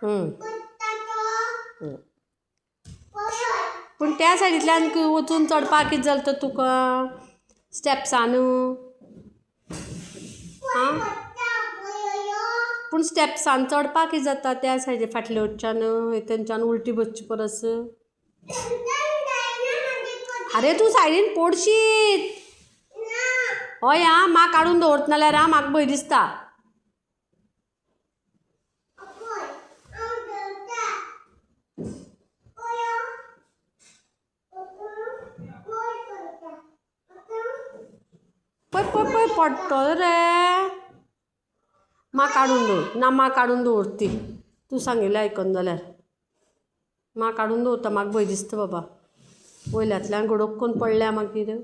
हं. हं. पूण त्या सायडींतल्यान वचून चडपा कितें जालें तर तुका स्टेप्सान आं पूण स्टेप्सान चडपा कितें जाता त्या सायडी फाटल्या वयच्यान थंयच्यान उलटी बसची परस आरे तूं सायडीन पडशीत हय आं म्हाका काडून दवरता नाल्यार आं म्हाका भंय दिसता पळय पळय पळय पडटलो रे म्हाका काडून दवर ना म्हाका काडून दवर ती तूं सांगिल्लें आयकना जाल्यार म्हाका काडून दवरता म्हाका भंय दिसता बाबा वयल्यांतल्यान गडोक करून पडल्या मागीर